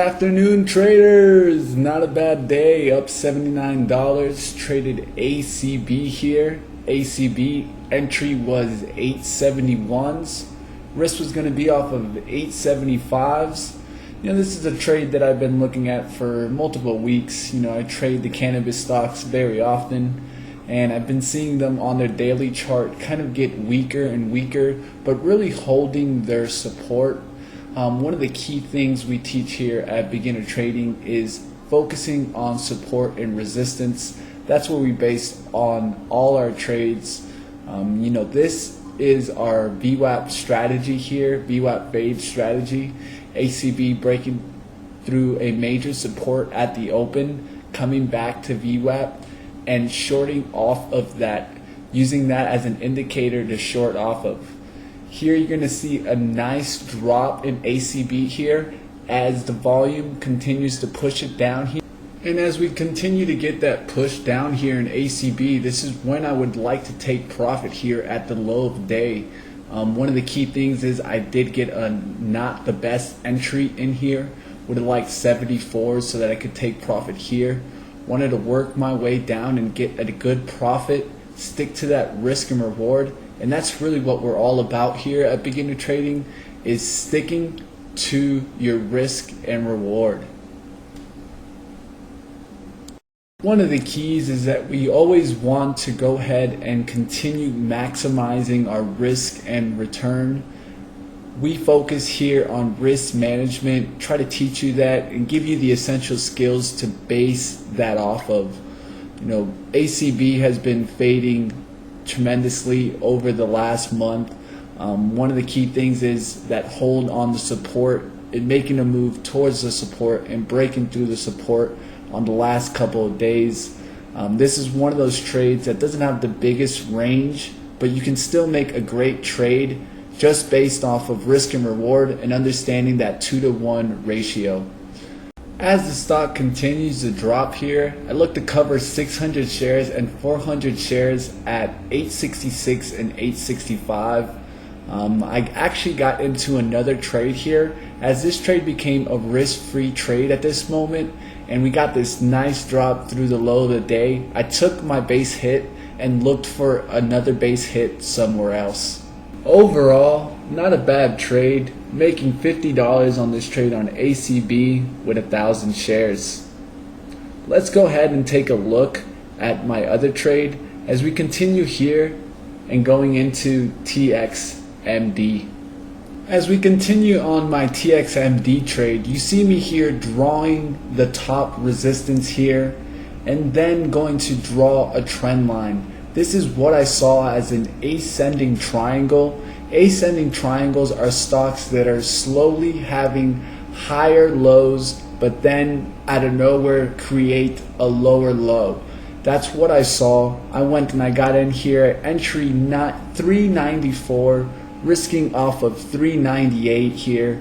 afternoon, traders. Not a bad day, up $79. Traded ACB here. ACB entry was 871s. Risk was going to be off of 875s. This is a trade that I've been looking at for multiple weeks. I trade the cannabis stocks very often, and I've been seeing them on their daily chart kind of get weaker and weaker, but really holding their support. One of the key things we teach here at Beginner Trading is focusing on support and resistance. That's what we base on all our trades. This is our VWAP strategy here, VWAP fade strategy. ACB breaking through a major support at the open, coming back to VWAP and shorting off of that, using that as an indicator to short off of. Here you're going to see a nice drop in ACB here as the volume continues to push it down here. And as we continue to get that push down here in ACB, this is when I would like to take profit here at the low of the day. One of the key things is I did get a not the best entry in here. Would have liked 74 so that I could take profit here. Wanted to work my way down and get a good profit, stick to that risk and reward. And that's really what we're all about here at Beginner Trading, is sticking to your risk and reward. One of the keys is that we always want to go ahead and continue maximizing our risk and return. We focus here on risk management, try to teach you that and give you the essential skills to base that off of. ACB has been fading tremendously over the last month. One of the key things is that hold on the support and making a move towards the support and breaking through the support on the last couple of days. This is one of those trades that doesn't have the biggest range, but you can still make a great trade just based off of risk and reward and understanding that 2-to-1 ratio. As the stock continues to drop here, I look to cover 600 shares and 400 shares at 866 and 865. I actually got into another trade here as this trade became a risk-free trade at this moment, and we got this nice drop through the low of the day. I took my base hit and looked for another base hit somewhere else. Overall, not a bad trade, making $50 on this trade on ACB with 1,000 shares. Let's go ahead and take a look at my other trade as we continue here and going into TXMD. As we continue on my TXMD trade, you see me here drawing the top resistance here and then going to draw a trend line. This is what I saw as an ascending triangle. Ascending triangles are stocks that are slowly having higher lows, but then out of nowhere create a lower low. That's what I saw. I went and I got in here, entry not 394, risking off of 398 here.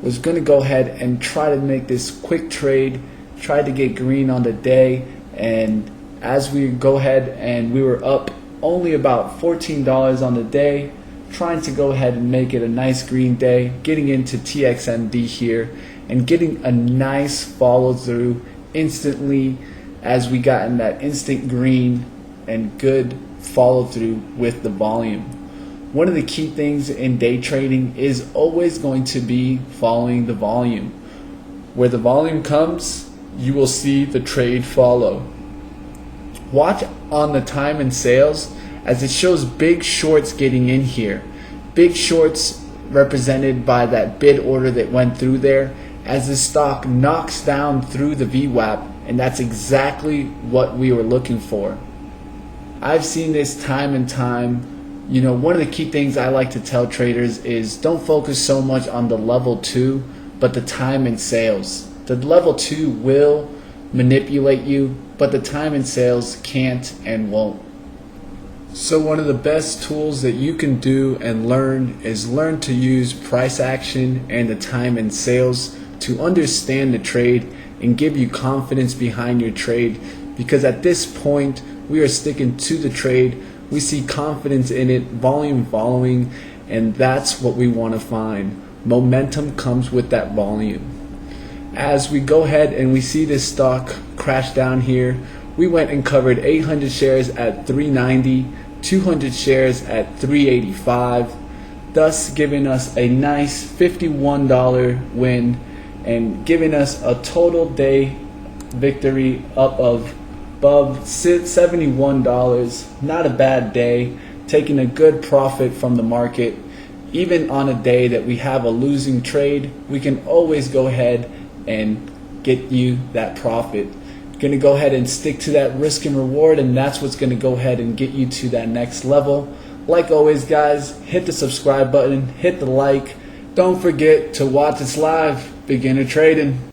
Was going to go ahead and try to make this quick trade, try to get green on the day, and as we go ahead and we were up only about $14 on the day, trying to go ahead and make it a nice green day, getting into TXMD here and getting a nice follow through instantly as we got in that instant green and good follow through with the volume. One of the key things in day trading is always going to be following the volume. Where the volume comes, you will see the trade follow. Watch on the time and sales as it shows big shorts getting in here. Big shorts represented by that bid order that went through there as the stock knocks down through the VWAP, and that's exactly what we were looking for. I've seen this time and time. One of the key things I like to tell traders is don't focus so much on the level 2, but the time and sales. The level 2 will manipulate you, but the time and sales can't and won't. So one of the best tools that you can do and learn is learn to use price action and the time and sales to understand the trade and give you confidence behind your trade, because at this point we are sticking to the trade. We see confidence in it, volume following, and that's what we want to find. Momentum comes with that volume. As we go ahead and we see this stock crash down here, we went and covered 800 shares at 390, 200 shares at 385, thus giving us a nice $51 win and giving us a total day victory up of above $71. Not a bad day, taking a good profit from the market. Even on a day that we have a losing trade, we can always go ahead and get you that profit. Going to go ahead and stick to that risk and reward, and that's what's going to go ahead and get you to that next level. Like always, guys, hit the subscribe button, hit the like. Don't forget to watch us live. Beginner trading.